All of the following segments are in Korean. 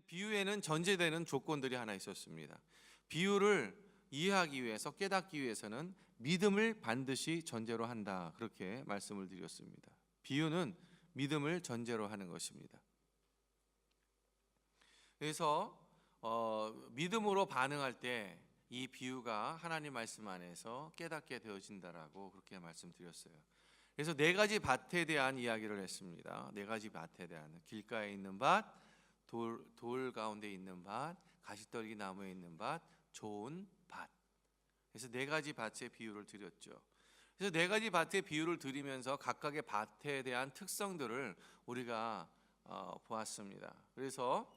비유에는 전제되는 조건들이 하나 있었습니다. 비유를 이해하기 위해서, 깨닫기 위해서는 믿음을 반드시 전제로 한다, 그렇게 말씀을 드렸습니다. 비유는 믿음을 전제로 하는 것입니다. 그래서 믿음으로 반응할 때 이 비유가 하나님 말씀 안에서 깨닫게 되어진다라고 그렇게 말씀드렸어요. 그래서 네 가지 밭에 대한 이야기를 했습니다. 네 가지 밭에 대한, 길가에 있는 밭, 돌 가운데 있는 밭, 가시떨기 나무에 있는 밭, 좋은 밭. 그래서 네 가지 밭의 비유를 드렸죠. 그래서 네 가지 밭의 비유를 드리면서 각각의 밭에 대한 특성들을 우리가 보았습니다. 그래서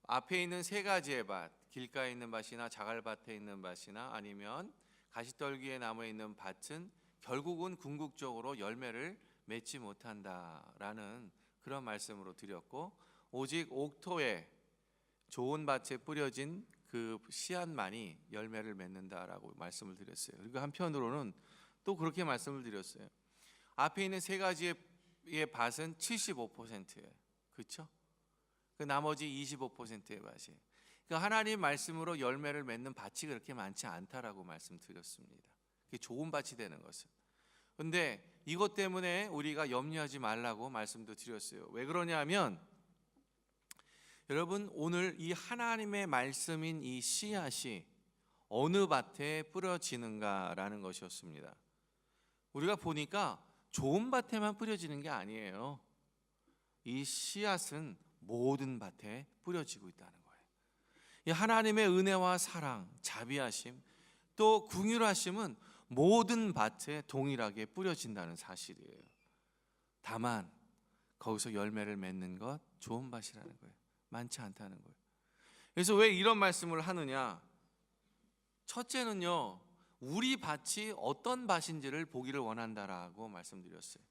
앞에 있는 세 가지의 밭, 길가에 있는 밭이나 자갈밭에 있는 밭이나 아니면 가시떨기의 나무에 있는 밭은 결국은 궁극적으로 열매를 맺지 못한다라는 그런 말씀으로 드렸고, 오직 옥토에 좋은 밭에 뿌려진 그 씨앗만이 열매를 맺는다라고 말씀을 드렸어요. 그리고 한편으로는 또 그렇게 말씀을 드렸어요. 앞에 있는 세 가지의 밭은 75%예요. 그렇죠? 그 나머지 25%의 밭이에요. 그 하나님 말씀으로 열매를 맺는 밭이 그렇게 많지 않다라고 말씀드렸습니다. 그게 좋은 밭이 되는 것은. 근데 이것 때문에 우리가 염려하지 말라고 말씀도 드렸어요. 왜 그러냐면, 여러분, 오늘 이 하나님의 말씀인 이 씨앗이 어느 밭에 뿌려지는가라는 것이었습니다. 우리가 보니까 좋은 밭에만 뿌려지는 게 아니에요. 이 씨앗은 모든 밭에 뿌려지고 있다는 거예요. 이 하나님의 은혜와 사랑, 자비하심, 또 긍휼하심은 모든 밭에 동일하게 뿌려진다는 사실이에요. 다만 거기서 열매를 맺는 것, 좋은 밭이라는 거예요. 많지 않다는 거예요. 그래서 왜 이런 말씀을 하느냐? 첫째는요, 우리 밭이 어떤 밭인지를 보기를 원한다라고 말씀드렸어요.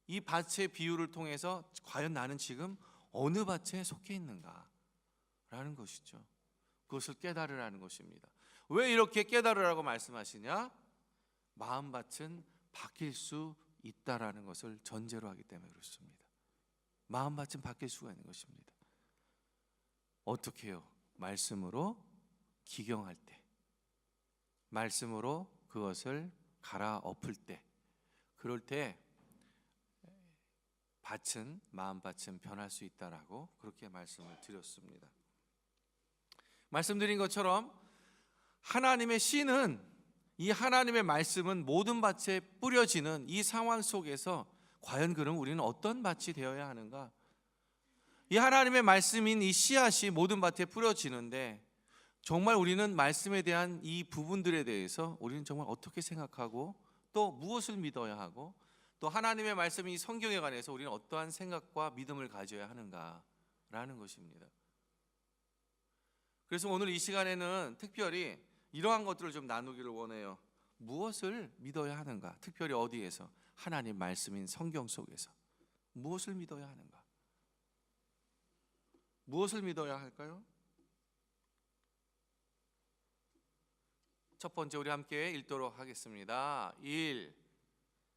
이 밭의 비유를 통해서 과연 나는 지금 어느 밭에 속해 있는가 라는 것이죠. 그것을 깨달으라는 것입니다. 왜 이렇게 깨달으라고 말씀하시냐? 마음밭은 바뀔 수 있다라는 것을 전제로 하기 때문에 그렇습니다. 마음밭은 바뀔 수가 있는 것입니다. 어떻게 해요? 말씀으로 기경할 때, 말씀으로 그것을 갈아엎을 때, 그럴 때 밭은, 마음밭은 변할 수 있다라고 그렇게 말씀을 드렸습니다. 말씀드린 것처럼 하나님의 씨는, 이 하나님의 말씀은 모든 밭에 뿌려지는 이 상황 속에서 과연 그럼 우리는 어떤 밭이 되어야 하는가? 이 하나님의 말씀인 이 씨앗이 모든 밭에 뿌려지는데, 정말 우리는 말씀에 대한 이 부분들에 대해서 우리는 정말 어떻게 생각하고, 또 무엇을 믿어야 하고, 또 하나님의 말씀이 성경에 관해서 우리는 어떠한 생각과 믿음을 가져야 하는가라는 것입니다. 그래서 오늘 이 시간에는 특별히 이러한 것들을 좀 나누기를 원해요. 무엇을 믿어야 하는가? 특별히 어디에서? 하나님 말씀인 성경 속에서 무엇을 믿어야 하는가? 무엇을 믿어야 할까요? 첫 번째, 우리 함께 읽도록 하겠습니다. 1.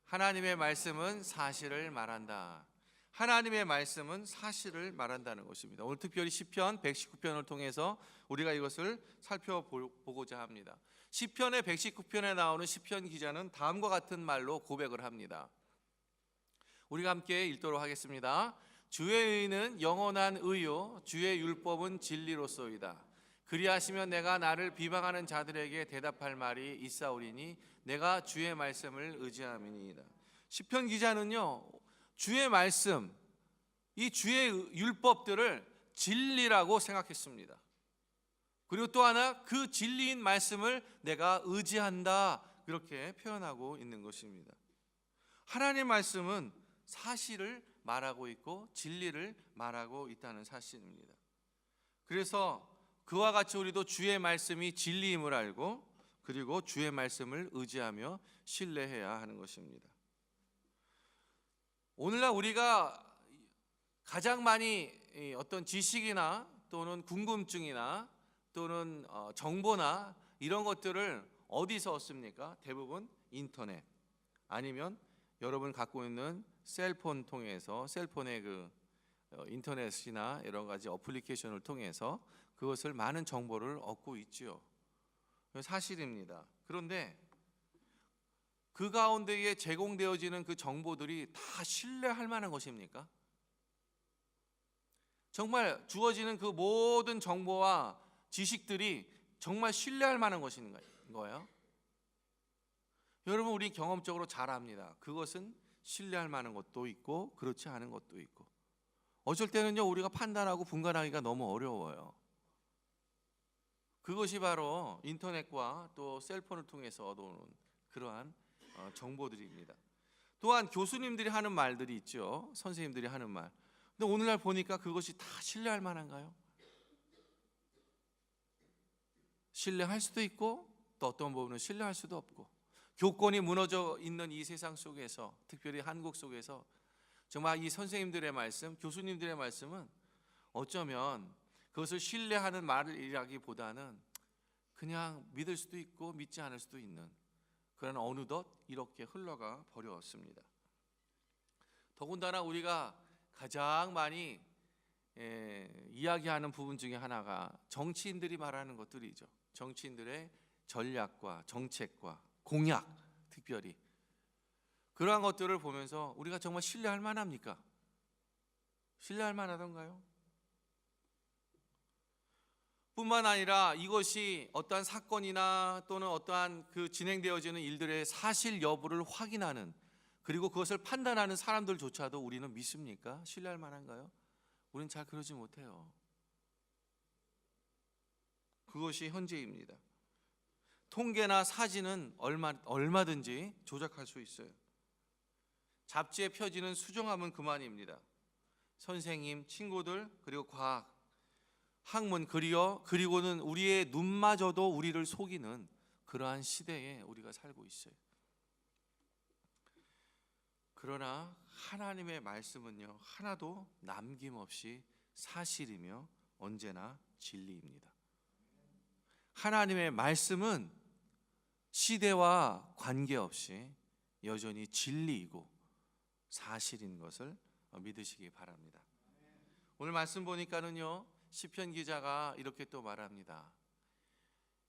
하나님의 말씀은 사실을 말한다. 하나님의 말씀은 사실을 말한다는 것입니다. 오늘 특별히 시편 119편을 통해서 우리가 이것을 살펴보고자 합니다. 시편의 119편에 나오는 시편 기자는 다음과 같은 말로 고백을 합니다. 우리가 함께 읽도록 하겠습니다. 주의 의는 영원한 의요, 주의 율법은 진리로소이다. 그리하시면 내가 나를 비방하는 자들에게 대답할 말이 있사오리니 내가 주의 말씀을 의지함이니이다. 시편 기자는요, 주의 말씀, 이 주의 율법들을 진리라고 생각했습니다. 그리고 또 하나, 그 진리인 말씀을 내가 의지한다, 그렇게 표현하고 있는 것입니다. 하나님의 말씀은 사실을 말하고 있고 진리를 말하고 있다는 사실입니다. 그래서 그와 같이 우리도 주의 말씀이 진리임을 알고, 그리고 주의 말씀을 의지하며 신뢰해야 하는 것입니다. 오늘날 우리가 가장 많이 어떤 지식이나 또는 궁금증이나 또는 정보나 이런 것들을 어디서 얻습니까? 대부분 인터넷, 아니면 여러분 갖고 있는 셀폰 통해서, 셀폰의 그 인터넷이나 여러 가지 어플리케이션을 통해서 그것을 많은 정보를 얻고 있지요. 사실입니다. 그런데 그 가운데에 제공되어지는 그 정보들이 다 신뢰할 만한 것입니까? 정말 주어지는 그 모든 정보와 지식들이 정말 신뢰할 만한 것인가요? 여러분, 우리 경험적으로 잘 압니다. 그것은 신뢰할 만한 것도 있고 그렇지 않은 것도 있고, 어쩔 때는요 우리가 판단하고 분간하기가 너무 어려워요. 그것이 바로 인터넷과 또 셀폰을 통해서 얻어오는 그러한 정보들입니다. 또한 교수님들이 하는 말들이 있죠. 선생님들이 하는 말. 근데 오늘날 보니까 그것이 다 신뢰할 만한가요? 신뢰할 수도 있고 또 어떤 부분은 신뢰할 수도 없고, 교권이 무너져 있는 이 세상 속에서, 특별히 한국 속에서 정말 이 선생님들의 말씀, 교수님들의 말씀은 어쩌면 그것을 신뢰하는 말이라기보다는 그냥 믿을 수도 있고 믿지 않을 수도 있는, 그런 어느덧 이렇게 흘러가 버렸습니다. 더군다나 우리가 가장 많이 이야기하는 부분 중에 하나가 정치인들이 말하는 것들이죠. 정치인들의 전략과 정책과 공약, 특별히 그러한 것들을 보면서 우리가 정말 신뢰할 만합니까? 신뢰할 만하던가요? 뿐만 아니라 이것이 어떠한 사건이나 또는 어떠한 그 진행되어지는 일들의 사실 여부를 확인하는, 그리고 그것을 판단하는 사람들조차도 우리는 믿습니까? 신뢰할 만한가요? 우리는 잘 그러지 못해요. 그것이 현재입니다. 통계나 사진은 얼마든지 조작할 수 있어요. 잡지에 펴지는 수정하면 그만입니다. 선생님, 친구들, 그리고 과학, 학문, 그리고는 우리의 눈마저도 우리를 속이는 그러한 시대에 우리가 살고 있어요. 그러나 하나님의 말씀은요, 하나도 남김없이 사실이며 언제나 진리입니다. 하나님의 말씀은 시대와 관계없이 여전히 진리이고 사실인 것을 믿으시기 바랍니다. 오늘 말씀 보니까는요, 시편 기자가 이렇게 또 말합니다.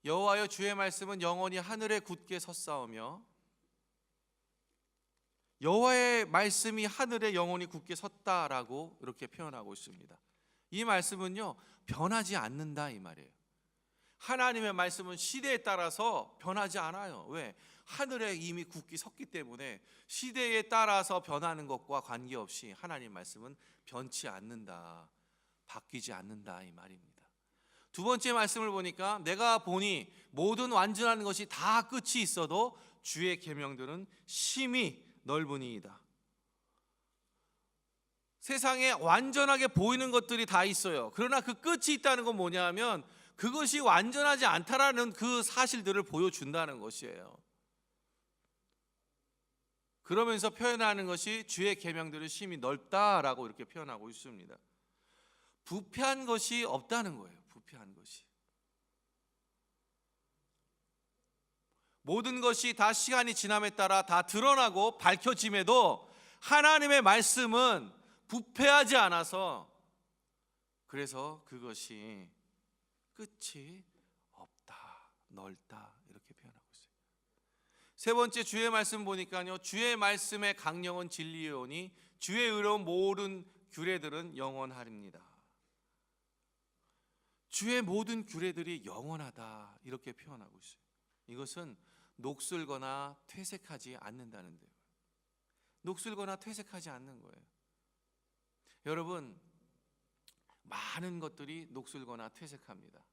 여호와여, 주의 말씀은 영원히 하늘에 굳게 섰사오며, 여호와의 말씀이 하늘에 영원히 굳게 섰다라고 이렇게 표현하고 있습니다. 이 말씀은요 변하지 않는다 이 말이에요. 하나님의 말씀은 시대에 따라서 변하지 않아요. 왜? 하늘에 이미 굳게 섰기 때문에 시대에 따라서 변하는 것과 관계없이 하나님 말씀은 변치 않는다, 바뀌지 않는다 이 말입니다. 두 번째 말씀을 보니까 내가 보니 모든 완전한 것이 다 끝이 있어도 주의 계명들은 심히 넓으니이다. 세상에 완전하게 보이는 것들이 다 있어요. 그러나 그 끝이 있다는 건 뭐냐 하면 그것이 완전하지 않다라는 그 사실들을 보여준다는 것이에요. 그러면서 표현하는 것이 주의 계명들은 심히 넓다라고 이렇게 표현하고 있습니다. 부패한 것이 없다는 거예요. 부패한 것이. 모든 것이 다 시간이 지남에 따라 다 드러나고 밝혀짐에도 하나님의 말씀은 부패하지 않아서, 그래서 그것이 끝이 없다, 넓다 이렇게 표현하고 있어요. 세 번째 주의 말씀 보니까요, 주의 말씀의 강령은 진리이오니 주의 의로운 모든 규례들은 영원하리입니다. 주의 모든 규례들이 영원하다 이렇게 표현하고 있어요. 이것은 녹슬거나 퇴색하지 않는다는데요. 녹슬거나 퇴색하지 않는 거예요. 여러분, 많은 것들이 녹슬거나 퇴색합니다.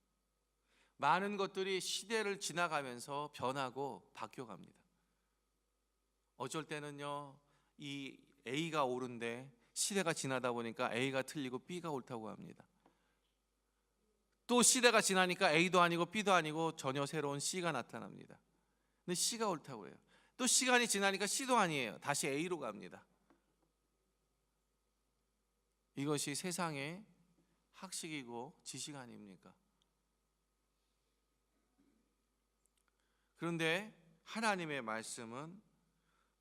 많은 것들이 시대를 지나가면서 변하고 바뀌어갑니다. 어쩔 때는요, 이 A가 옳은데 시대가 지나다 보니까 A가 틀리고 B가 옳다고 합니다. 또 시대가 지나니까 A도 아니고 B도 아니고 전혀 새로운 C가 나타납니다. 근데 C가 옳다고 해요. 또 시간이 지나니까 C도 아니에요. 다시 A로 갑니다. 이것이 세상의 학식이고 지식 아닙니까? 그런데 하나님의 말씀은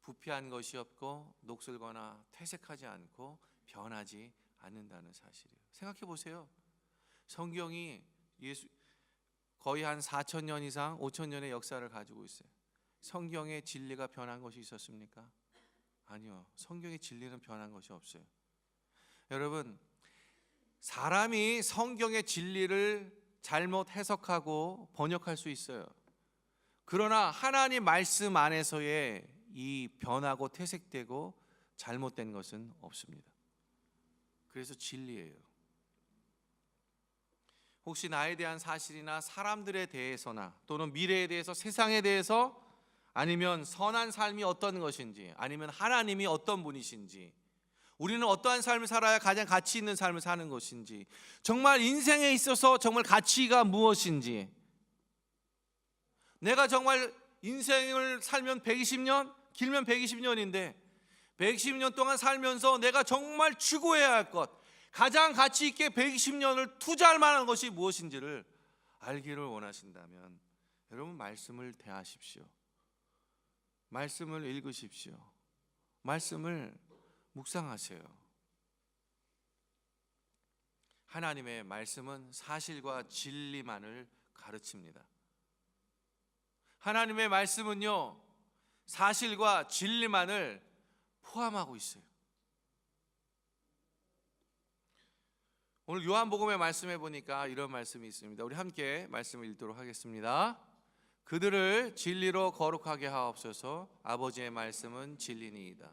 부패한 것이 없고 녹슬거나 퇴색하지 않고 변하지 않는다는 사실이에요. 생각해 보세요. 성경이 거의 한 4,000년 이상 5,000년의 역사를 가지고 있어요. 성경의 진리가 변한 것이 있었습니까? 아니요. 성경의 진리는 변한 것이 없어요. 여러분, 사람이 성경의 진리를 잘못 해석하고 번역할 수 있어요. 그러나 하나님 말씀 안에서의 이 변하고 퇴색되고 잘못된 것은 없습니다. 그래서 진리예요. 혹시 나에 대한 사실이나 사람들에 대해서나 또는 미래에 대해서, 세상에 대해서, 아니면 선한 삶이 어떤 것인지, 아니면 하나님이 어떤 분이신지, 우리는 어떠한 삶을 살아야 가장 가치 있는 삶을 사는 것인지, 정말 인생에 있어서 정말 가치가 무엇인지, 내가 정말 인생을 살면 120년, 길면 120년인데 120년 동안 살면서 내가 정말 추구해야 할 것, 가장 가치 있게 120년을 투자할 만한 것이 무엇인지를 알기를 원하신다면 여러분, 말씀을 대하십시오. 말씀을 읽으십시오. 말씀을 묵상하세요. 하나님의 말씀은 사실과 진리만을 가르칩니다. 하나님의 말씀은요, 사실과 진리만을 포함하고 있어요. 오늘 요한복음의 말씀에 보니까 이런 말씀이 있습니다. 우리 함께 말씀을 읽도록 하겠습니다. 그들을 진리로 거룩하게 하옵소서. 아버지의 말씀은 진리니이다.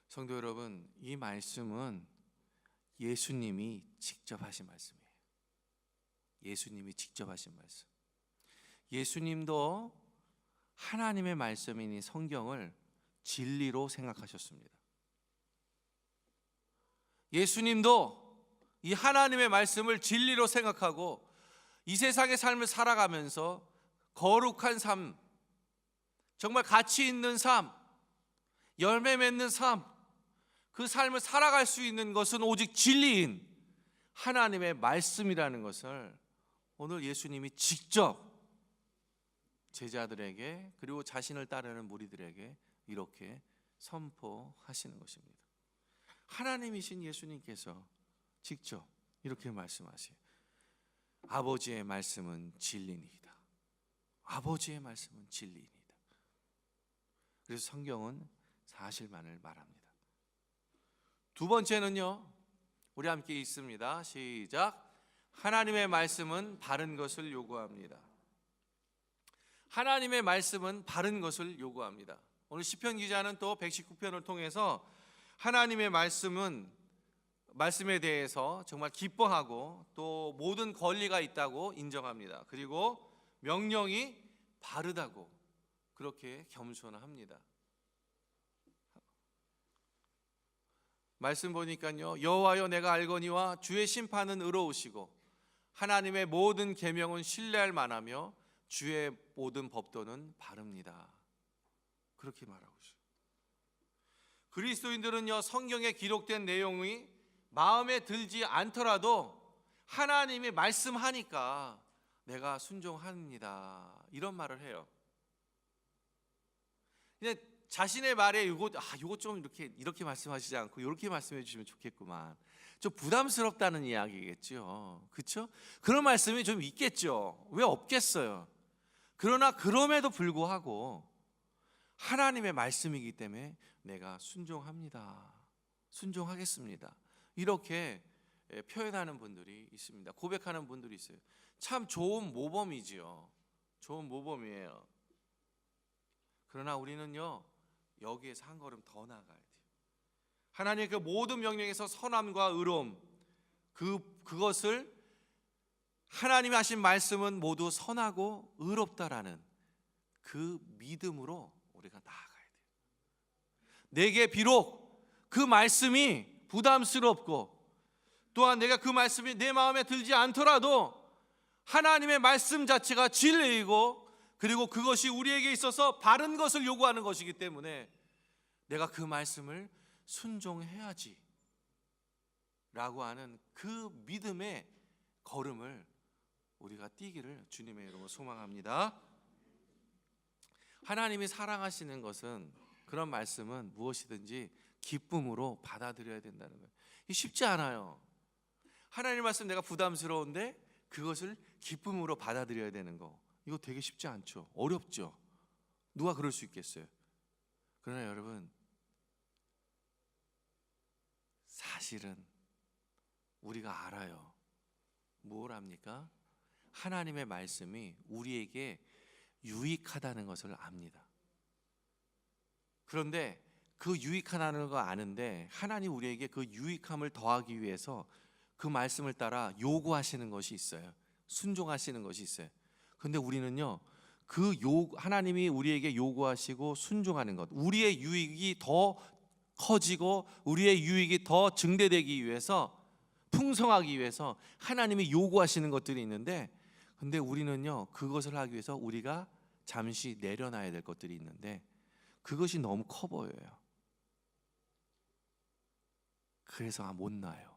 성도 여러분, 이 말씀은 예수님이 직접 하신 말씀이에요. 예수님이 직접 하신 말씀. 예수님도 하나님의 말씀이니 성경을 진리로 생각하셨습니다. 예수님도 이 하나님의 말씀을 진리로 생각하고 이 세상의 삶을 살아가면서 거룩한 삶, 정말 가치 있는 삶, 열매 맺는 삶, 그 삶을 살아갈 수 있는 것은 오직 진리인 하나님의 말씀이라는 것을 오늘 예수님이 직접 제자들에게, 그리고 자신을 따르는 무리들에게 이렇게 선포하시는 것입니다. 하나님이신 예수님께서 직접 이렇게 말씀하세요. 아버지의 말씀은 진리니이다. 아버지의 말씀은 진리니이다. 그래서 성경은 사실만을 말합니다. 두 번째는요, 우리 함께 읽습니다. 시작. 하나님의 말씀은 바른 것을 요구합니다. 하나님의 말씀은 바른 것을 요구합니다. 오늘 시편 기자는 또 119편을 통해서 하나님의 말씀에 대해서 정말 기뻐하고 또 모든 권리가 있다고 인정합니다. 그리고 명령이 바르다고 그렇게 겸손합니다. 말씀 보니까요, 여호와여 내가 알거니와 주의 심판은 의로우시고 하나님의 모든 계명은 신뢰할 만하며 주의 모든 법도는 바릅니다. 그렇게 말하고 있어요. 그리스도인들은요, 성경에 기록된 내용이 마음에 들지 않더라도 하나님이 말씀하니까 내가 순종합니다, 이런 말을 해요. 근데 자신의 말에 이거 좀 이렇게 말씀하시지 않고 이렇게 말씀해 주시면 좋겠구만, 좀 부담스럽다는 이야기겠죠. 그렇죠? 그런 말씀이 좀 있겠죠. 왜 없겠어요? 그러나 그럼에도 불구하고 하나님의 말씀이기 때문에 내가 순종합니다, 순종하겠습니다, 이렇게 표현하는 분들이 있습니다. 고백하는 분들이 있어요. 참 좋은 모범이지요. 좋은 모범이에요. 그러나 우리는요, 여기에서 한 걸음 더 나아가야 돼요. 하나님의 그 모든 명령에서 선함과 의로움, 그것을 하나님이 하신 말씀은 모두 선하고 의롭다라는 그 믿음으로 우리가 나아가야 돼요. 내게 비록 그 말씀이 부담스럽고 또한 내가 그 말씀이 내 마음에 들지 않더라도 하나님의 말씀 자체가 진리이고 그리고 그것이 우리에게 있어서 바른 것을 요구하는 것이기 때문에 내가 그 말씀을 순종해야지 라고 하는 그 믿음의 걸음을 우리가 뛰기를 주님의 이름으로 소망합니다. 하나님이 사랑하시는 것은, 그런 말씀은 무엇이든지 기쁨으로 받아들여야 된다는 거예요. 이 쉽지 않아요. 하나님 말씀 내가 부담스러운데 그것을 기쁨으로 받아들여야 되는 거, 이거 되게 쉽지 않죠. 어렵죠. 누가 그럴 수 있겠어요. 그러나 여러분, 사실은 우리가 알아요. 뭘 압니까? 하나님의 말씀이 우리에게 유익하다는 것을 압니다. 그런데 그 유익하다는 거 아는데 하나님 우리에게 그 유익함을 더하기 위해서 그 말씀을 따라 요구하시는 것이 있어요. 순종하시는 것이 있어요. 근데 우리는요, 하나님이 우리에게 요구하시고 순종하는 것, 우리의 유익이 더 커지고 우리의 유익이 더 증대되기 위해서, 풍성하기 위해서 하나님이 요구하시는 것들이 있는데, 근데 우리는요, 그것을 하기 위해서 우리가 잠시 내려놔야 될 것들이 있는데 그것이 너무 커 보여요. 그래서 못 놔요.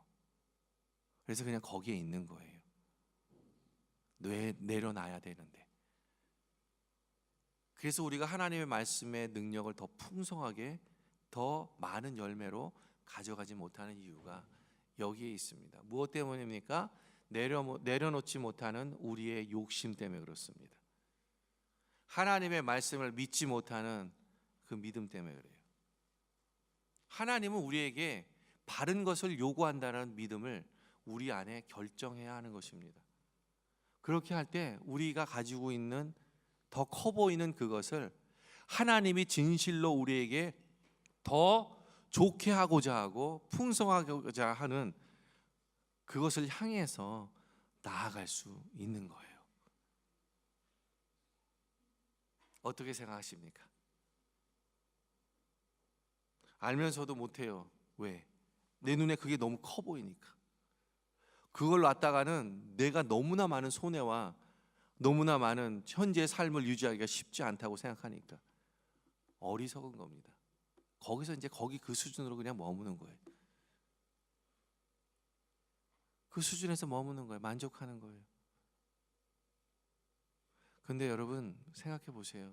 그래서 그냥 거기에 있는 거예요. 내려놔야 되는데. 그래서 우리가 하나님의 말씀의 능력을 더 풍성하게, 더 많은 열매로 가져가지 못하는 이유가 여기에 있습니다. 무엇 때문입니까? 내려놓지 못하는 우리의 욕심 때문에 그렇습니다. 하나님의 말씀을 믿지 못하는 그 믿음 때문에 그래요. 하나님은 우리에게 바른 것을 요구한다는 믿음을 우리 안에 결정해야 하는 것입니다. 그렇게 할 때 우리가 가지고 있는 더 커 보이는 그것을 하나님이 진실로 우리에게 더 좋게 하고자 하고 풍성하고자 하는 그것을 향해서 나아갈 수 있는 거예요. 어떻게 생각하십니까? 알면서도 못해요. 왜? 내 눈에 그게 너무 커 보이니까. 그걸 놨다가는 내가 너무나 많은 손해와 너무나 많은 현재의 삶을 유지하기가 쉽지 않다고 생각하니까 어리석은 겁니다. 거기서 이제 그 수준으로 그냥 머무는 거예요. 그 수준에서 머무는 거예요. 만족하는 거예요. 근데 여러분 생각해 보세요.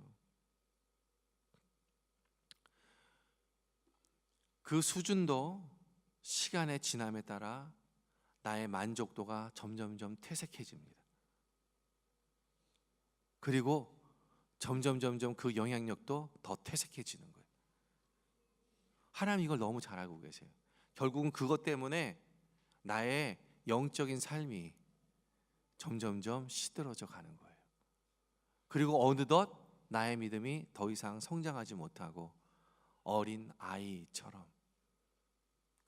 그 수준도 시간의 지남에 따라 나의 만족도가 점점점 퇴색해집니다. 그리고 점점 그 영향력도 더 퇴색해지는 거예요. 하나님 이걸 너무 잘 알고 계세요. 결국은 그것 때문에 나의 영적인 삶이 점점점 시들어져 가는 거예요. 그리고 어느덧 나의 믿음이 더 이상 성장하지 못하고 어린 아이처럼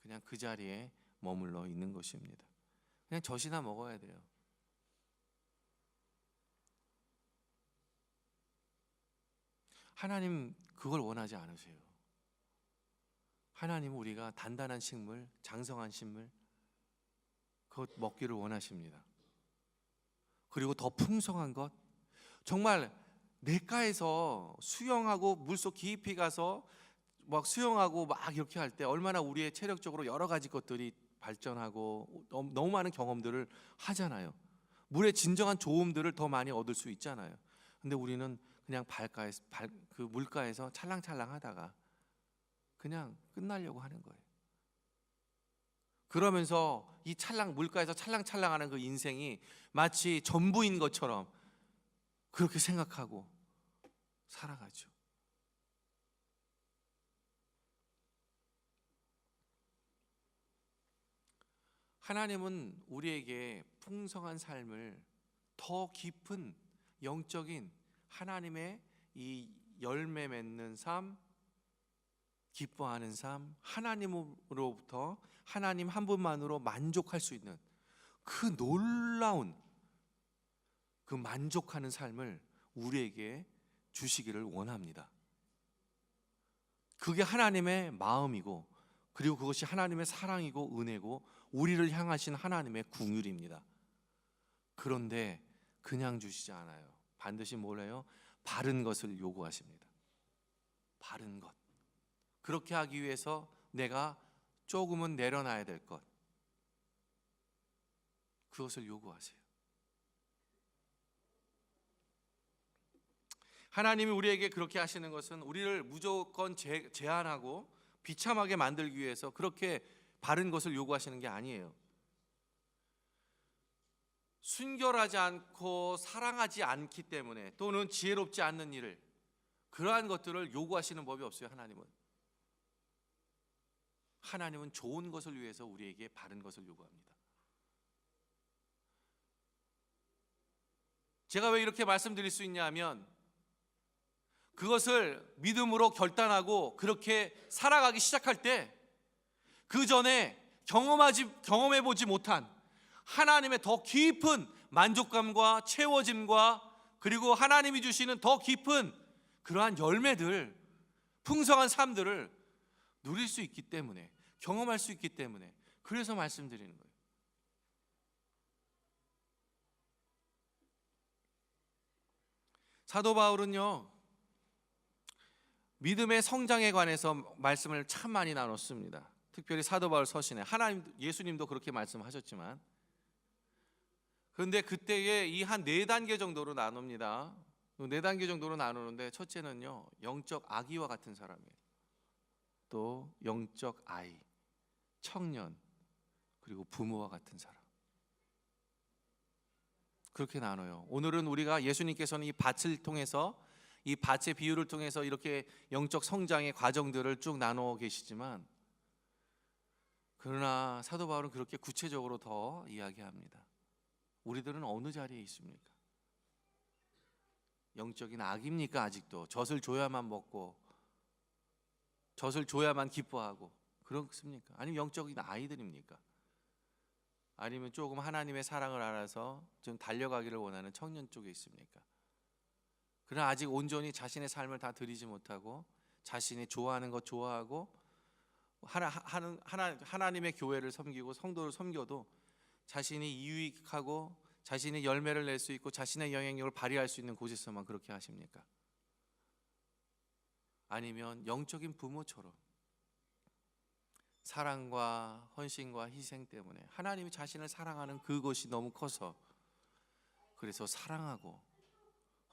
그냥 그 자리에 머물러 있는 것입니다. 그냥 젖이나 먹어야 돼요. 하나님 그걸 원하지 않으세요. 하나님은 우리가 단단한 식물, 장성한 식물 그것 먹기를 원하십니다. 그리고 더 풍성한 것, 정말 냇가에서 수영하고 물속 깊이 가서 막 수영하고 막 이렇게 할 때 얼마나 우리의 체력적으로 여러 가지 것들이 발전하고 너무 많은 경험들을 하잖아요. 물의 진정한 좋음들을 더 많이 얻을 수 있잖아요. 근데 우리는 그냥 그 물가에서 찰랑찰랑 하다가 그냥 끝나려고 하는 거예요. 그러면서 이 물가에서 찰랑찰랑하는 그 인생이 마치 전부인 것처럼 그렇게 생각하고 살아가죠. 하나님은 우리에게 풍성한 삶을, 더 깊은 영적인 하나님의 이 열매 맺는 삶, 기뻐하는 삶, 하나님으로부터 하나님 한 분만으로 만족할 수 있는 그 놀라운 그 만족하는 삶을 우리에게 주시기를 원합니다. 그게 하나님의 마음이고, 그리고 그것이 하나님의 사랑이고 은혜고 우리를 향하신 하나님의 긍휼입니다. 그런데 그냥 주시지 않아요. 반드시 뭘 해요? 바른 것을 요구하십니다. 바른 것. 그렇게 하기 위해서 내가 조금은 내려놔야 될 것, 그것을 요구하세요. 하나님이 우리에게 그렇게 하시는 것은 우리를 무조건 제한하고 비참하게 만들기 위해서 그렇게 바른 것을 요구하시는 게 아니에요. 순결하지 않고 사랑하지 않기 때문에, 또는 지혜롭지 않는 일을, 그러한 것들을 요구하시는 법이 없어요. 하나님은 좋은 것을 위해서 우리에게 바른 것을 요구합니다. 제가 왜 이렇게 말씀드릴 수 있냐면, 그것을 믿음으로 결단하고 그렇게 살아가기 시작할 때, 그 전에 경험해보지 못한 하나님의 더 깊은 만족감과 채워짐과, 그리고 하나님이 주시는 더 깊은 그러한 열매들, 풍성한 삶들을 누릴 수 있기 때문에, 경험할 수 있기 때문에, 그래서 말씀드리는 거예요. 사도 바울은요, 믿음의 성장에 관해서 말씀을 참 많이 나눴습니다. 특별히 사도 바울 서신에, 예수님도 그렇게 말씀하셨지만, 그런데 그때에 이 한 4단계 정도로 나눕니다. 4단계 정도로 나누는데, 첫째는요, 영적 아기와 같은 사람이에요. 또 영적 아이, 청년, 그리고 부모와 같은 사람, 그렇게 나눠요. 오늘은 우리가, 예수님께서는 이 밭을 통해서, 이 밭의 비유를 통해서 이렇게 영적 성장의 과정들을 쭉 나누어 계시지만, 그러나 사도 바울은 그렇게 구체적으로 더 이야기합니다. 우리들은 어느 자리에 있습니까? 영적인 아기입니까? 아직도 젖을 줘야만 먹고 젖을 줘야만 기뻐하고 그렇습니까? 아니면 영적인 아이들입니까? 아니면 조금 하나님의 사랑을 알아서 좀 달려가기를 원하는 청년 쪽에 있습니까? 그러나 아직 온전히 자신의 삶을 다 드리지 못하고, 자신이 좋아하는 것 좋아하고, 하나님의 교회를 섬기고 성도를 섬겨도 자신이 유익하고 자신이 열매를 낼 수 있고 자신의 영향력을 발휘할 수 있는 곳에서만 그렇게 하십니까? 아니면 영적인 부모처럼 사랑과 헌신과 희생 때문에 하나님이 자신을 사랑하는 그것이 너무 커서, 그래서 사랑하고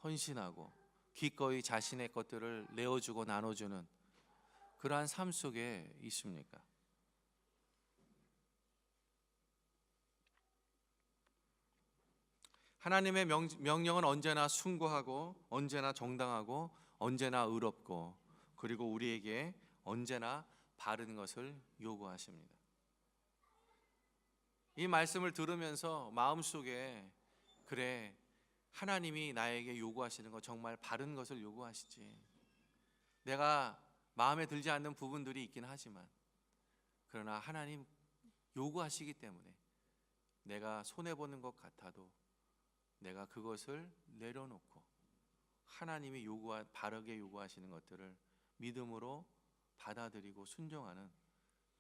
헌신하고 기꺼이 자신의 것들을 내어주고 나눠주는 그러한 삶 속에 있습니까? 하나님의 명령은 언제나 숭고하고, 언제나 정당하고, 언제나 의롭고, 그리고 우리에게 언제나 바른 것을 요구하십니다. 이 말씀을 들으면서 마음속에, 그래, 하나님이 나에게 요구하시는 거 정말 바른 것을 요구하시지. 내가 마음에 들지 않는 부분들이 있긴 하지만, 그러나 하나님 요구하시기 때문에 내가 손해보는 것 같아도 내가 그것을 내려놓고 하나님이 바르게 요구하시는 것들을 믿음으로 받아들이고 순종하는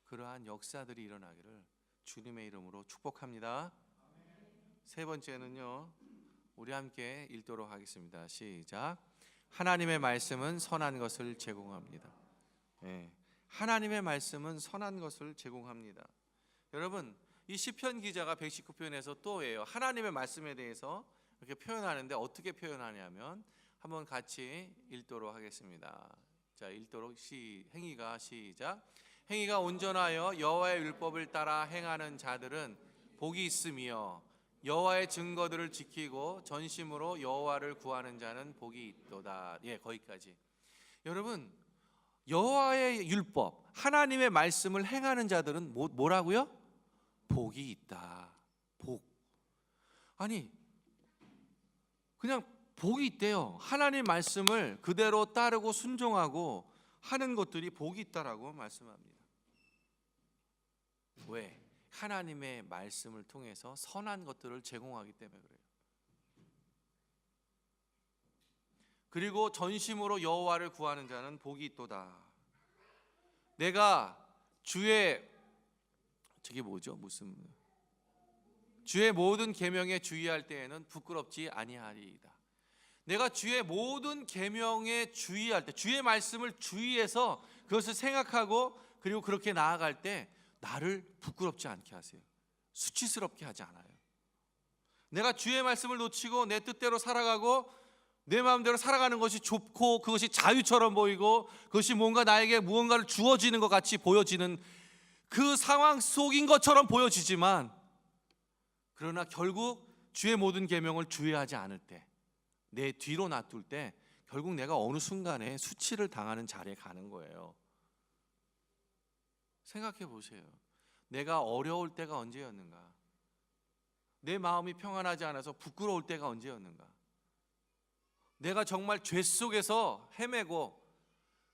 그러한 역사들이 일어나기를 주님의 이름으로 축복합니다. 세 번째는요, 우리 함께 읽도록 하겠습니다. 시작. 하나님의 말씀은 선한 것을 제공합니다. 하나님의 말씀은 선한 것을 제공합니다. 여러분, 이 시편 기자가 119편에서 또예요, 하나님의 말씀에 대해서 이렇게 표현하는데, 어떻게 표현하냐면, 한번 같이 읽도록 하겠습니다. 자, 읽도록 행위가 시작. 행위가 온전하여 여호와의 율법을 따라 행하는 자들은 복이 있으며, 여호와의 증거들을 지키고 전심으로 여호와를 구하는 자는 복이 있도다. 거기까지. 여러분, 여호와의 율법, 하나님의 말씀을 행하는 자들은 뭐라고요? 복이 있다. 복. 아니, 그냥 복이 있대요. 하나님 말씀을 그대로 따르고 순종하고 하는 것들이 복이 있다라고 말씀합니다. 왜? 하나님의 말씀을 통해서 선한 것들을 제공하기 때문에 그래요. 그리고 전심으로 여호와를 구하는 자는 복이 있도다. 내가 주의 모든 계명에 주의할 때에는 부끄럽지 아니하리이다. 내가 주의 모든 계명에 주의할 때, 주의 말씀을 주의해서 그것을 생각하고 그리고 그렇게 나아갈 때 나를 부끄럽지 않게 하세요. 수치스럽게 하지 않아요. 내가 주의 말씀을 놓치고 내 뜻대로 살아가고 내 마음대로 살아가는 것이 좋고 그것이 자유처럼 보이고 그것이 뭔가 나에게 무언가를 주어지는 것 같이 보여지는 그 상황 속인 것처럼 보여지지만, 그러나 결국 주의 모든 계명을 주의하지 않을 때, 내 뒤로 놔둘 때 결국 내가 어느 순간에 수치를 당하는 자리에 가는 거예요. 생각해 보세요. 내가 어려울 때가 언제였는가? 내 마음이 평안하지 않아서 부끄러울 때가 언제였는가? 내가 정말 죄 속에서 헤매고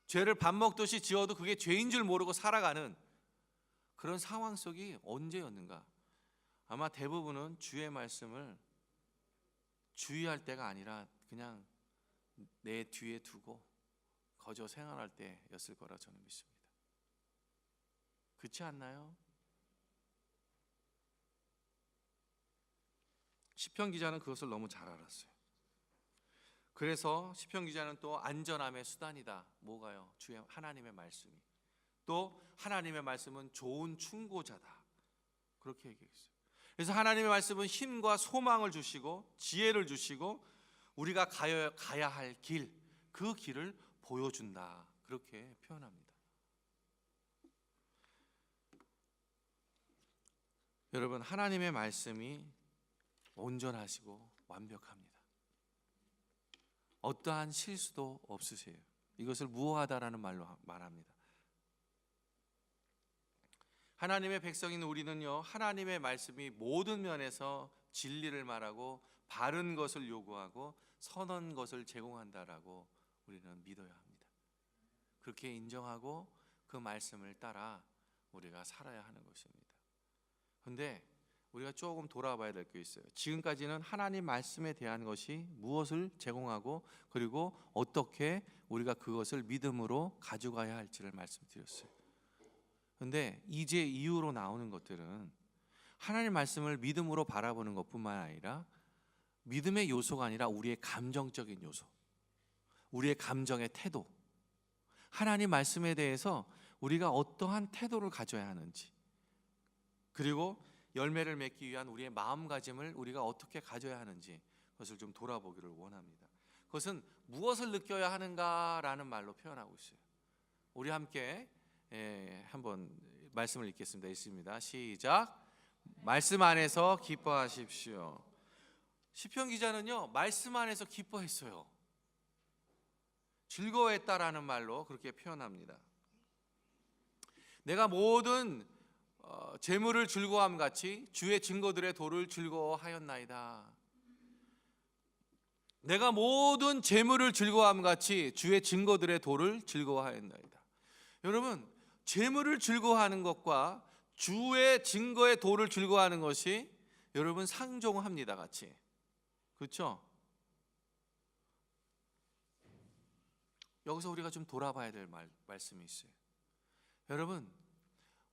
죄를 밥 먹듯이 지어도 그게 죄인 줄 모르고 살아가는 그런 상황 속이 언제였는가? 아마 대부분은 주의 말씀을 주의할 때가 아니라 그냥 내 뒤에 두고 거저 생활할 때였을 거라 저는 믿습니다. 그렇지 않나요? 시편 기자는 그것을 너무 잘 알았어요. 그래서 시편 기자는 또 안전함의 수단이다. 뭐가요? 주의 하나님의 말씀이. 또 하나님의 말씀은 좋은 충고자다. 그렇게 얘기했어요. 그래서 하나님의 말씀은 힘과 소망을 주시고 지혜를 주시고 우리가 가야 할 길, 그 길을 보여준다. 그렇게 표현합니다. 여러분, 하나님의 말씀이 온전하시고 완벽합니다. 어떠한 실수도 없으세요. 이것을 무호하다라는 말로 말합니다. 하나님의 백성인 우리는요, 하나님의 말씀이 모든 면에서 진리를 말하고 바른 것을 요구하고 선한 것을 제공한다라고 우리는 믿어야 합니다. 그렇게 인정하고 그 말씀을 따라 우리가 살아야 하는 것입니다. 그런데 우리가 조금 돌아봐야 될 게 있어요. 지금까지는 하나님 말씀에 대한 것이 무엇을 제공하고 그리고 어떻게 우리가 그것을 믿음으로 가져가야 할지를 말씀드렸어요. 그런데 이제 이후로 나오는 것들은 하나님 말씀을 믿음으로 바라보는 것뿐만 아니라 믿음의 요소가 아니라 우리의 감정적인 요소, 우리의 감정의 태도, 하나님 말씀에 대해서 우리가 어떠한 태도를 가져야 하는지, 그리고 열매를 맺기 위한 우리의 마음가짐을 우리가 어떻게 가져야 하는지 그것을 좀 돌아보기를 원합니다. 그것은 무엇을 느껴야 하는가라는 말로 표현하고 있어요. 우리 함께 한번 말씀을 읽겠습니다. 읽습니다. 시작. 말씀 안에서 기뻐하십시오. 시편 기자는요, 말씀 안에서 기뻐했어요. 즐거워했다라는 말로 그렇게 표현합니다. 내가 모든 재물을 즐거워함 같이 주의 증거들의 도를 즐거워하였나이다. 내가 모든 재물을 즐거워함 같이 주의 증거들의 도를 즐거워하였나이다. 여러분, 재물을 즐거워하는 것과 주의 증거의 도를 즐거워하는 것이 여러분 상종합니다. 같이. 그렇죠? 여기서 우리가 좀 돌아봐야 될 말씀이 있어요. 여러분,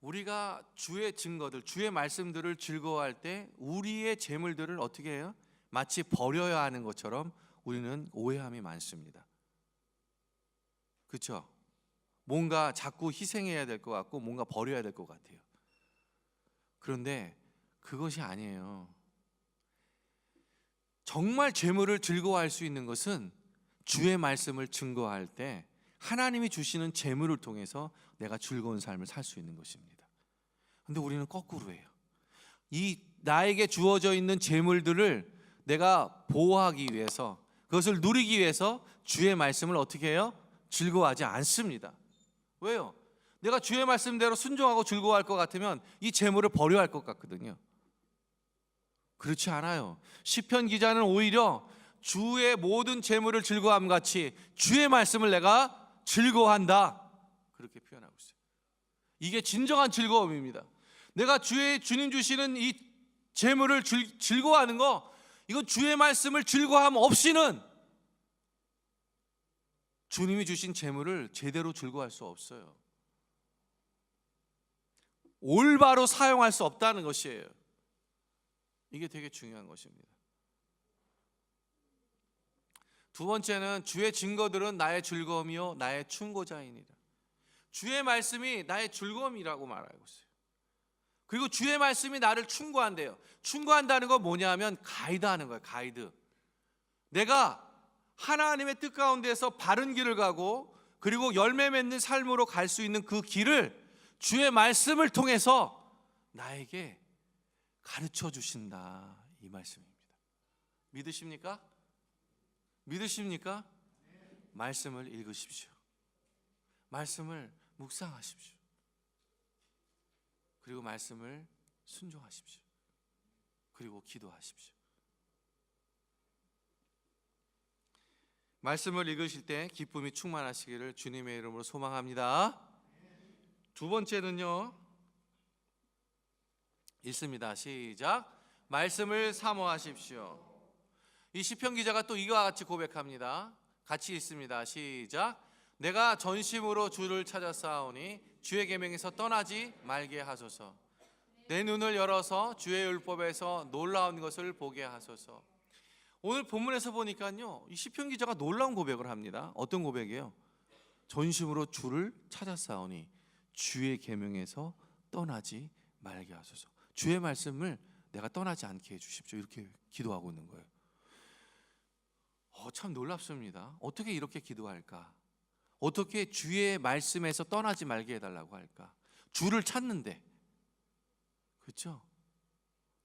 우리가 주의 증거들, 주의 말씀들을 즐거워할 때 우리의 재물들을 어떻게 해요? 마치 버려야 하는 것처럼 우리는 오해함이 많습니다. 그렇죠? 뭔가 자꾸 희생해야 될 것 같고 뭔가 버려야 될 것 같아요. 그런데 그것이 아니에요. 정말 재물을 즐거워할 수 있는 것은 주의 말씀을 증거할 때 하나님이 주시는 재물을 통해서 내가 즐거운 삶을 살 수 있는 것입니다. 그런데 우리는 거꾸로 해요. 이 나에게 주어져 있는 재물들을 내가 보호하기 위해서, 그것을 누리기 위해서 주의 말씀을 어떻게 해요? 즐거워하지 않습니다. 왜요? 내가 주의 말씀대로 순종하고 즐거워할 것 같으면 이 재물을 버려야 할 것 같거든요. 그렇지 않아요. 시편 기자는 오히려 주의 모든 재물을 즐거워함 같이 주의 말씀을 내가 즐거워한다, 그렇게 표현하고 있어요. 이게 진정한 즐거움입니다. 내가 주님 주시는 이 재물을 즐거워하는 거, 이건 주의 말씀을 즐거워함 없이는 주님이 주신 재물을 제대로 즐거워할 수 없어요. 올바로 사용할 수 없다는 것이에요. 이게 되게 중요한 것입니다. 두 번째는 주의 증거들은 나의 즐거움이요 나의 충고자이니라. 주의 말씀이 나의 즐거움이라고 말하고 있어요. 그리고 주의 말씀이 나를 충고한대요. 충고한다는 건 뭐냐 하면 가이드하는 거예요. 가이드. 내가 하나님의 뜻 가운데서 바른 길을 가고 그리고 열매 맺는 삶으로 갈 수 있는 그 길을 주의 말씀을 통해서 나에게 가르쳐 주신다, 이 말씀입니다. 믿으십니까? 믿으십니까? 말씀을 읽으십시오. 말씀을 묵상하십시오. 그리고 말씀을 순종하십시오. 그리고 기도하십시오. 말씀을 읽으실 때 기쁨이 충만하시기를 주님의 이름으로 소망합니다. 두 번째는요, 읽습니다. 시작. 말씀을 사모하십시오. 이 시편 기자가 또 이와 같이 고백합니다. 같이 읽습니다. 시작. 내가 전심으로 주를 찾았사오니 주의 계명에서 떠나지 말게 하소서. 내 눈을 열어서 주의 율법에서 놀라운 것을 보게 하소서. 오늘 본문에서 보니까요, 이 시편 기자가 놀라운 고백을 합니다. 어떤 고백이에요? 전심으로 주를 찾았사오니 주의 계명에서 떠나지 말게 하소서. 주의 말씀을 내가 떠나지 않게 해주십시오. 이렇게 기도하고 있는 거예요. 참 놀랍습니다. 어떻게 이렇게 기도할까? 어떻게 주의 말씀에서 떠나지 말게 해달라고 할까? 주를 찾는데, 그렇죠?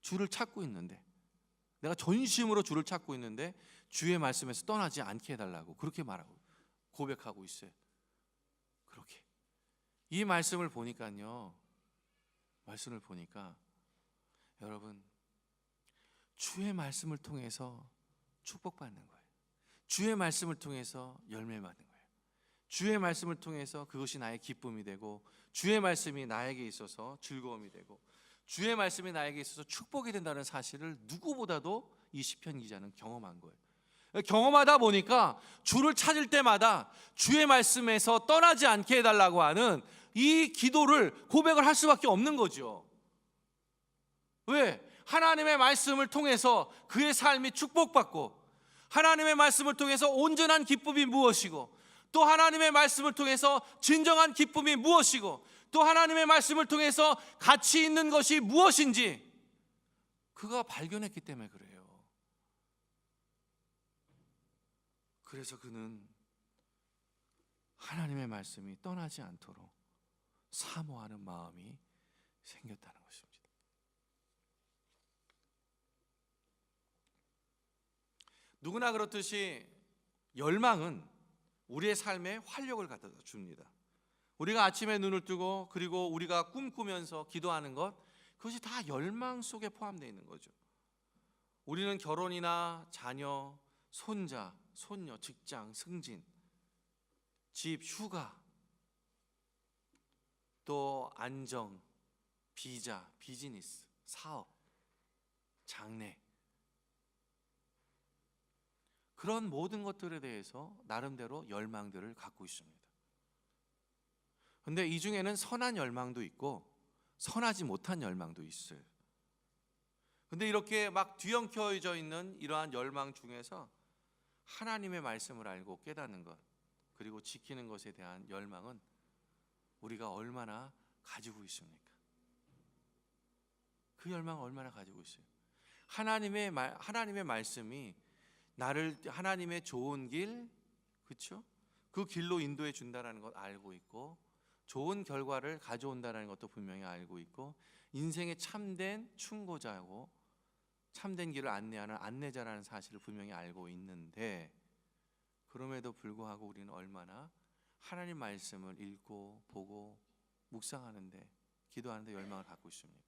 주를 찾고 있는데, 내가 전심으로 주를 찾고 있는데 주의 말씀에서 떠나지 않게 해달라고 그렇게 말하고 고백하고 있어요. 그렇게 이 말씀을 보니까요, 말씀을 보니까 여러분, 주의 말씀을 통해서 축복받는 거예요. 주의 말씀을 통해서 열매 받는 거예요. 주의 말씀을 통해서 그것이 나의 기쁨이 되고, 주의 말씀이 나에게 있어서 즐거움이 되고, 주의 말씀이 나에게 있어서 축복이 된다는 사실을 누구보다도 이 시편 기자는 경험한 거예요. 경험하다 보니까 주를 찾을 때마다 주의 말씀에서 떠나지 않게 해달라고 하는 이 기도를, 고백을 할 수밖에 없는 거죠. 왜? 하나님의 말씀을 통해서 그의 삶이 축복받고, 하나님의 말씀을 통해서 온전한 기쁨이 무엇이고, 또 하나님의 말씀을 통해서 진정한 기쁨이 무엇이고, 또 하나님의 말씀을 통해서 가치 있는 것이 무엇인지 그가 발견했기 때문에 그래요. 그래서 그는 하나님의 말씀이 떠나지 않도록 사모하는 마음이 생겼다는 것입니다. 누구나 그렇듯이 열망은 우리의 삶에 활력을 갖다 줍니다. 우리가 아침에 눈을 뜨고 그리고 우리가 꿈꾸면서 기도하는 것, 그것이 다 열망 속에 포함되어 있는 거죠. 우리는 결혼이나 자녀, 손자, 손녀, 직장, 승진, 집, 휴가, 또 안정, 비자, 비즈니스, 사업, 장래, 그런 모든 것들에 대해서 나름대로 열망들을 갖고 있습니다. 근데 이 중에는 선한 열망도 있고 선하지 못한 열망도 있어요. 근데 이렇게 막 뒤엉켜져 있는 이러한 열망 중에서 하나님의 말씀을 알고 깨닫는 것, 그리고 지키는 것에 대한 열망은 우리가 얼마나 가지고 있습니까? 그 열망을 얼마나 가지고 있어요? 하나님의 말씀이 나를 하나님의 좋은 길, 그렇죠? 그 길로 인도해 준다라는 것 알고 있고, 좋은 결과를 가져온다는 것도 분명히 알고 있고, 인생의 참된 충고자고 참된 길을 안내하는 안내자라는 사실을 분명히 알고 있는데, 그럼에도 불구하고 우리는 얼마나 하나님 말씀을 읽고 보고 묵상하는데, 기도하는데 열망을 갖고 있습니까?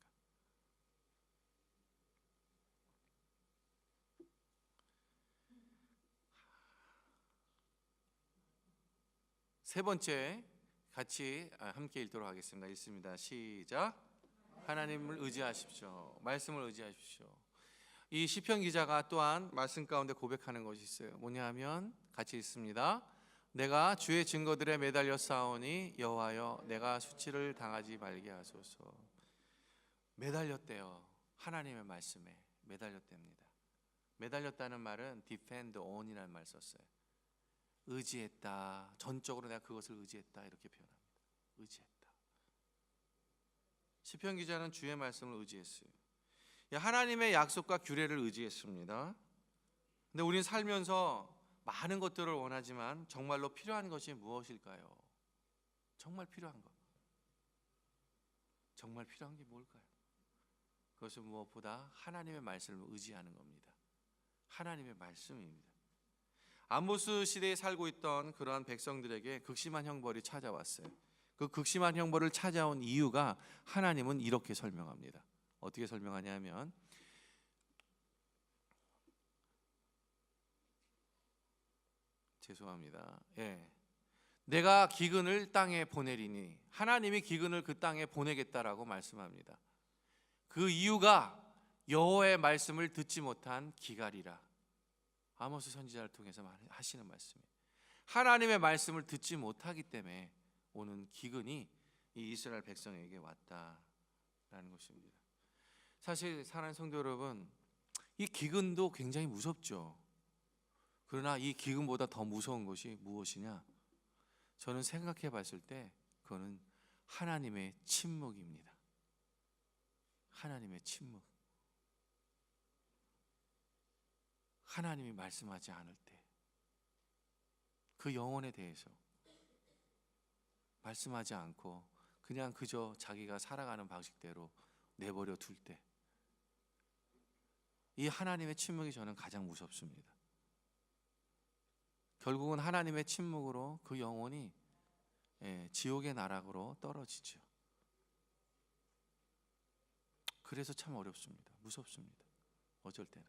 세 번째, 같이 함께 읽도록 하겠습니다. 읽습니다. 시작. 하나님을 의지하십시오. 말씀을 의지하십시오. 이 시편 기자가 또한 말씀 가운데 고백하는 것이 있어요. 뭐냐 하면 같이 읽습니다. 내가 주의 증거들에 매달려 싸우니 여호와여 내가 수치를 당하지 말게 하소서. 매달렸대요. 하나님의 말씀에 매달렸답니다. 매달렸다는 말은 depend on이라는 말 썼어요. 의지했다. 전적으로 내가 그것을 의지했다, 이렇게 표현합니다. 의지했다. 시편 기자는 주의 말씀을 의지했어요. 하나님의 약속과 규례를 의지했습니다. 근데 우리는 살면서 많은 것들을 원하지만 정말로 필요한 것이 무엇일까요? 정말 필요한 것. 정말 필요한 게 뭘까요? 그것은 무엇보다 하나님의 말씀을 의지하는 겁니다. 하나님의 말씀입니다. 아모스 시대에 살고 있던 그러한 백성들에게 극심한 형벌이 찾아왔어요. 그 극심한 형벌을 찾아온 이유가 하나님은 이렇게 설명합니다. 어떻게 설명하냐면 죄송합니다. 내가 기근을 땅에 보내리니, 하나님이 기근을 그 땅에 보내겠다라고 말씀합니다. 그 이유가 여호와의 말씀을 듣지 못한 기갈이라. 아모스 선지자를 통해서 하시는 말씀이에요. 하나님의 말씀을 듣지 못하기 때문에 오는 기근이 이 이스라엘 백성에게 왔다라는 것입니다. 사실 사랑하는 성도 여러분, 이 기근도 굉장히 무섭죠. 그러나 이 기근보다 더 무서운 것이 무엇이냐? 저는 생각해 봤을 때 그거는 하나님의 침묵입니다. 하나님의 침묵. 하나님이 말씀하지 않을 때, 그 영혼에 대해서 말씀하지 않고 그냥 그저 자기가 살아가는 방식대로 내버려 둘 때, 이 하나님의 침묵이 저는 가장 무섭습니다. 결국은 하나님의 침묵으로 그 영혼이 지옥의 나락으로 떨어지죠. 그래서 참 어렵습니다. 무섭습니다. 어쩔 때는.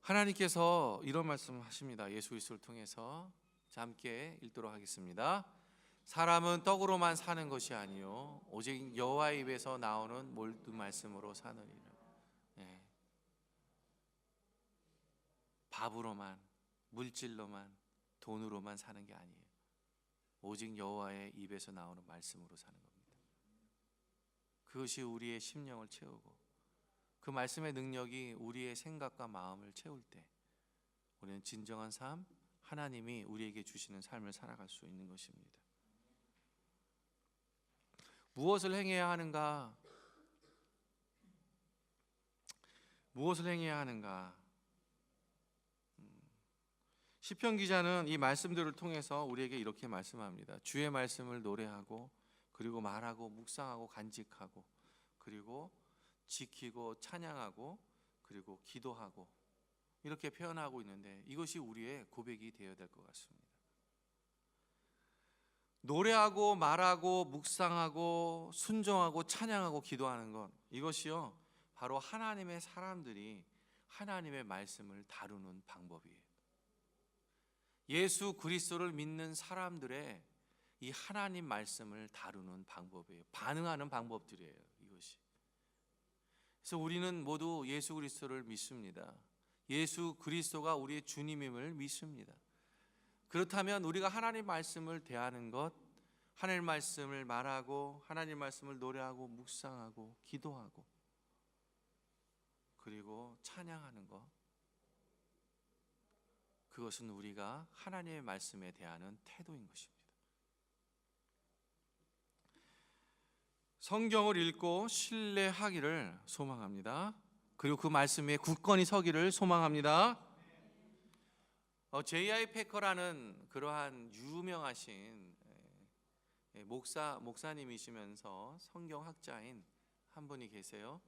하나님께서 이런 말씀을 하십니다. 예수 그리스도를 통해서. 함께 읽도록 하겠습니다. 사람은 떡으로만 사는 것이 아니요 오직 여호와의 입에서 나오는 모든 말씀으로 사느니라. 밥으로만, 물질로만, 돈으로만 사는 게 아니에요. 오직 여호와의 입에서 나오는 말씀으로 사는 겁니다. 그것이 우리의 심령을 채우고 그 말씀의 능력이 우리의 생각과 마음을 채울 때 우리는 진정한 삶, 하나님이 우리에게 주시는 삶을 살아갈 수 있는 것입니다. 무엇을 행해야 하는가? 무엇을 행해야 하는가? 시편 기자는 이 말씀들을 통해서 우리에게 이렇게 말씀합니다. 주의 말씀을 노래하고 그리고 말하고 묵상하고 간직하고 그리고 지키고 찬양하고 그리고 기도하고 이렇게 표현하고 있는데 이것이 우리의 고백이 되어야 될 것 같습니다. 노래하고 말하고 묵상하고 순종하고 찬양하고 기도하는 것, 이것이요 바로 하나님의 사람들이 하나님의 말씀을 다루는 방법이에요. 예수 그리스도를 믿는 사람들의 이 하나님 말씀을 다루는 방법이에요. 반응하는 방법들이에요. 이것이. 그래서 우리는 모두 예수 그리스도를 믿습니다. 예수 그리스도가 우리의 주님임을 믿습니다. 그렇다면 우리가 하나님 말씀을 대하는 것, 하나님 말씀을 말하고 하나님 말씀을 노래하고 묵상하고 기도하고 그리고 찬양하는 것, 그것은 우리가 하나님의 말씀에 대하는 태도인 것입니다. 성경을 읽고 신뢰하기를 소망합니다. 그리고 그 말씀에 굳건히 서기를 소망합니다. J.I. 패커라는 그러한 유명하신 목사님이시면서 성경학자인 한 분이 계세요.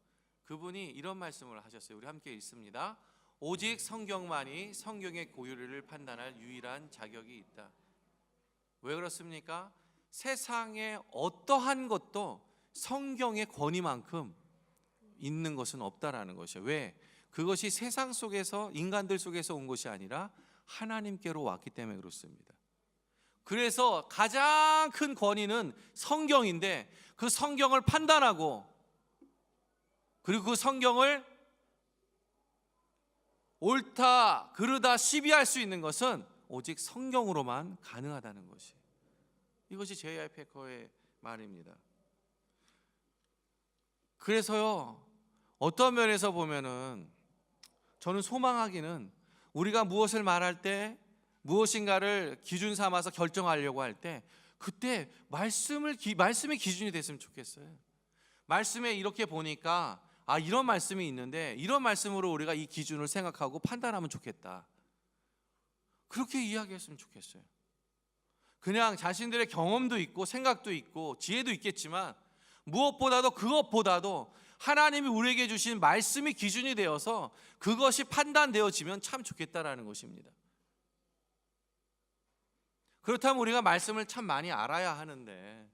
그분이 이런 말씀을 하셨어요. 우리 함께 읽습니다. 오직 성경만이 성경의 고유를 판단할 유일한 자격이 있다. 왜 그렇습니까? 세상에 어떠한 것도 성경의 권위만큼 있는 것은 없다라는 것이에요. 왜? 그것이 세상 속에서 인간들 속에서 온 것이 아니라 하나님께로 왔기 때문에 그렇습니다. 그래서 가장 큰 권위는 성경인데 그 성경을 판단하고 그리고 그 성경을 옳다 그르다 시비할 수 있는 것은 오직 성경으로만 가능하다는 것이, 이것이 J.I. 패커의 말입니다. 그래서요 어떤 면에서 보면은 저는 소망하기는 우리가 무엇을 말할 때 무엇인가를 기준 삼아서 결정하려고 할 때 그때 말씀이 기준이 됐으면 좋겠어요. 말씀에 이렇게 보니까 이런 말씀이 있는데 이런 말씀으로 우리가 이 기준을 생각하고 판단하면 좋겠다. 그렇게 이야기했으면 좋겠어요. 그냥 자신들의 경험도 있고 생각도 있고 지혜도 있겠지만 무엇보다도 그것보다도 하나님이 우리에게 주신 말씀이 기준이 되어서 그것이 판단되어지면 참 좋겠다라는 것입니다. 그렇다면 우리가 말씀을 참 많이 알아야 하는데,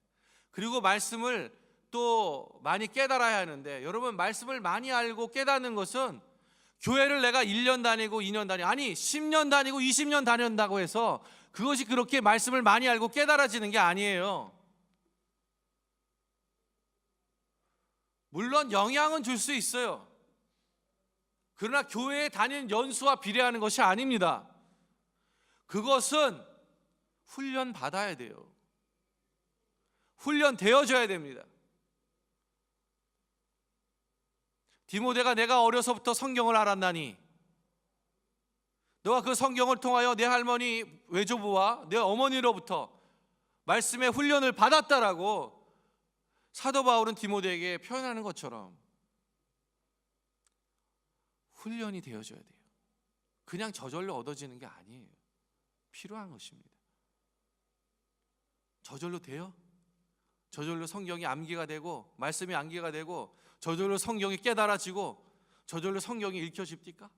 그리고 말씀을 또 많이 깨달아야 하는데, 여러분 말씀을 많이 알고 깨닫는 것은 교회를 내가 1년 다니고 2년 다니고, 아니 10년 다니고 20년 다닌다고 해서 그것이 그렇게 말씀을 많이 알고 깨달아지는 게 아니에요. 물론 영향은 줄 수 있어요. 그러나 교회에 다니는 연수와 비례하는 것이 아닙니다. 그것은 훈련 받아야 돼요. 훈련 되어져야 됩니다. 디모데가 내가 어려서부터 성경을 알았나니, 너가 그 성경을 통하여 내 할머니 외조부와 내 어머니로부터 말씀의 훈련을 받았다라고 사도 바울은 디모데에게 표현하는 것처럼 훈련이 되어져야 돼요. 그냥 저절로 얻어지는 게 아니에요. 필요한 것입니다. 저절로 돼요? 저절로 성경이 암기가 되고 말씀이 암기가 되고 저절로 성경이 깨달아지고 저절로 성경이 읽혀집니까?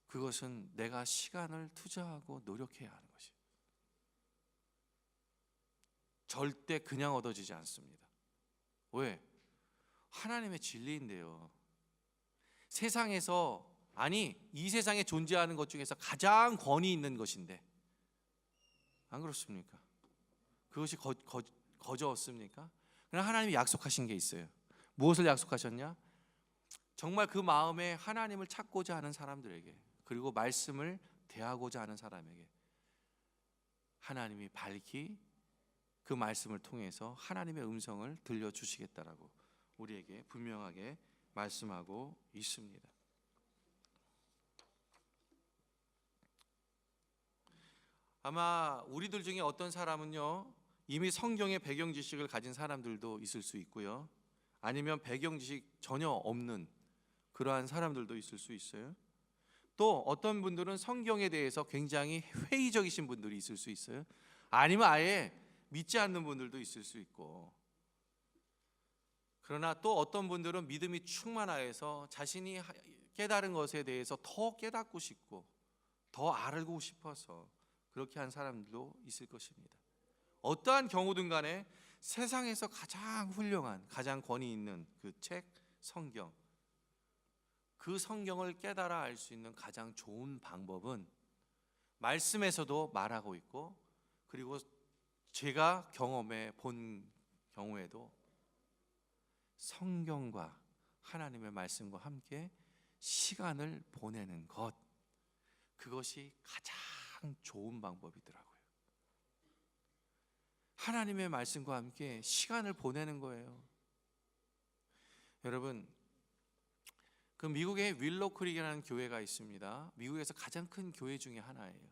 그것은 내가 시간을 투자하고 노력해야 하는 것이에요. 절대 그냥 얻어지지 않습니다. 왜? 하나님의 진리인데요. 세상에서, 아니 이 세상에 존재하는 것 중에서 가장 권위 있는 것인데 안 그렇습니까? 그것이 거저었습니까? 그러나 하나님이 약속하신 게 있어요. 무엇을 약속하셨냐? 정말 그 마음에 하나님을 찾고자 하는 사람들에게, 그리고 말씀을 대하고자 하는 사람에게 하나님이 밝히 그 말씀을 통해서 하나님의 음성을 들려주시겠다라고 우리에게 분명하게 말씀하고 있습니다. 아마 우리들 중에 어떤 사람은요, 이미 성경의 배경 지식을 가진 사람들도 있을 수 있고요, 아니면 배경 지식 전혀 없는 그러한 사람들도 있을 수 있어요. 또 어떤 분들은 성경에 대해서 굉장히 회의적이신 분들이 있을 수 있어요. 아니면 아예 믿지 않는 분들도 있을 수 있고, 그러나 또 어떤 분들은 믿음이 충만하여서 자신이 깨달은 것에 대해서 더 깨닫고 싶고 더 알고 싶어서 그렇게 한 사람들도 있을 것입니다. 어떠한 경우든 간에 세상에서 가장 훌륭한, 가장 권위 있는 그 책, 성경, 그 성경을 깨달아 알 수 있는 가장 좋은 방법은 말씀에서도 말하고 있고, 그리고 제가 경험해 본 경우에도 성경과 하나님의 말씀과 함께 시간을 보내는 것, 그것이 가장 좋은 방법이더라고요. 하나님의 말씀과 함께 시간을 보내는 거예요. 여러분, 그 미국의 윌로크릭이라는 교회가 있습니다. 미국에서 가장 큰 교회 중에 하나예요.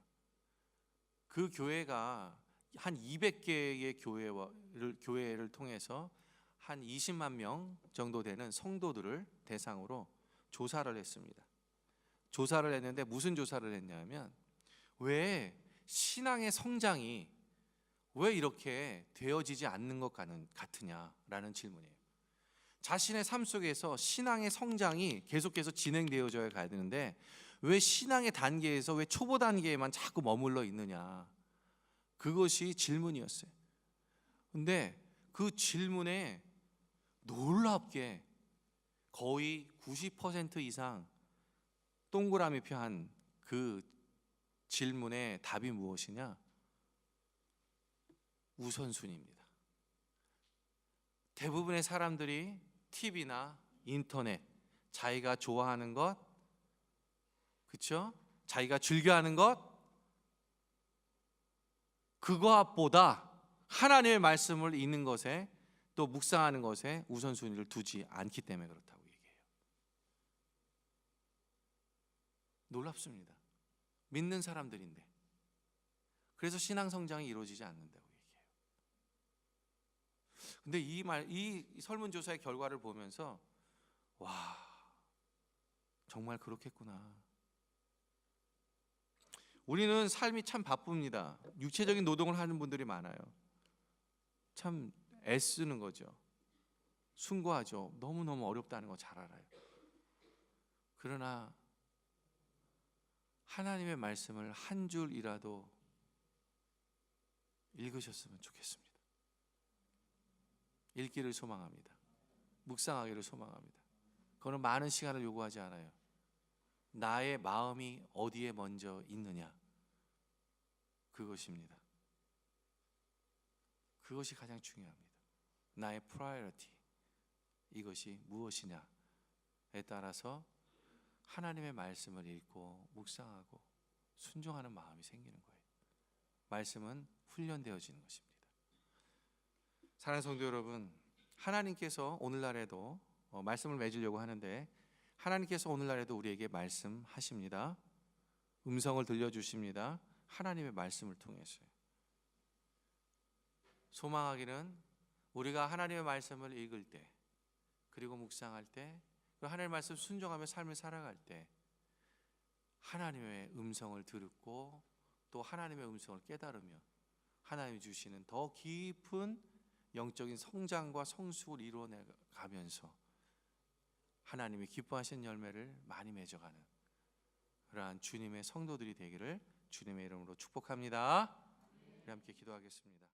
그 교회가 한 200개의 교회를 통해서 한 20만 명 정도 되는 성도들을 대상으로 조사를 했습니다. 조사를 했는데 무슨 조사를 했냐면, 왜 신앙의 성장이 왜 이렇게 되어지지 않는 것 같으냐라는 질문이에요. 자신의 삶 속에서 신앙의 성장이 계속해서 진행되어져야 가야 되는데 왜 신앙의 단계에서 왜 초보 단계에만 자꾸 머물러 있느냐, 그것이 질문이었어요. 근데 그 질문에 놀랍게 거의 90% 이상 동그라미표 한 그 질문의 답이 무엇이냐? 우선순위입니다. 대부분의 사람들이 TV나 인터넷, 자기가 좋아하는 것, 그렇죠? 자기가 즐겨하는 것, 그것보다 하나님의 말씀을 읽는 것에, 또 묵상하는 것에 우선순위를 두지 않기 때문에 그렇다고 얘기해요. 놀랍습니다. 믿는 사람들인데. 그래서 신앙 성장이 이루어지지 않는다고 얘기해요. 근데 이 설문조사의 결과를 보면서 와, 정말 그렇겠구나. 우리는 삶이 참 바쁩니다. 육체적인 노동을 하는 분들이 많아요. 참 애쓰는 거죠. 숭고하죠. 너무너무 어렵다는 거 잘 알아요. 그러나 하나님의 말씀을 한 줄이라도 읽으셨으면 좋겠습니다. 읽기를 소망합니다. 묵상하기를 소망합니다. 그거는 많은 시간을 요구하지 않아요. 나의 마음이 어디에 먼저 있느냐, 그것입니다. 그것이 가장 중요합니다. 나의 프라이어티, 이것이 무엇이냐에 따라서 하나님의 말씀을 읽고 묵상하고 순종하는 마음이 생기는 거예요. 말씀은 훈련되어지는 것입니다. 사랑하는 성도 여러분, 하나님께서 오늘날에도 말씀을 맺으려고 하는데, 하나님께서 오늘날에도 우리에게 말씀하십니다. 음성을 들려주십니다. 하나님의 말씀을 통해서요. 소망하기는 우리가 하나님의 말씀을 읽을 때, 그리고 묵상할 때, 하나님의 말씀 순종하며 삶을 살아갈 때 하나님의 음성을 듣고 또 하나님의 음성을 깨달으며 하나님이 주시는 더 깊은 영적인 성장과 성숙을 이루어가면서 하나님이 기뻐하시는 열매를 많이 맺어가는 그러한 주님의 성도들이 되기를 주님의 이름으로 축복합니다. 우리 함께 기도하겠습니다.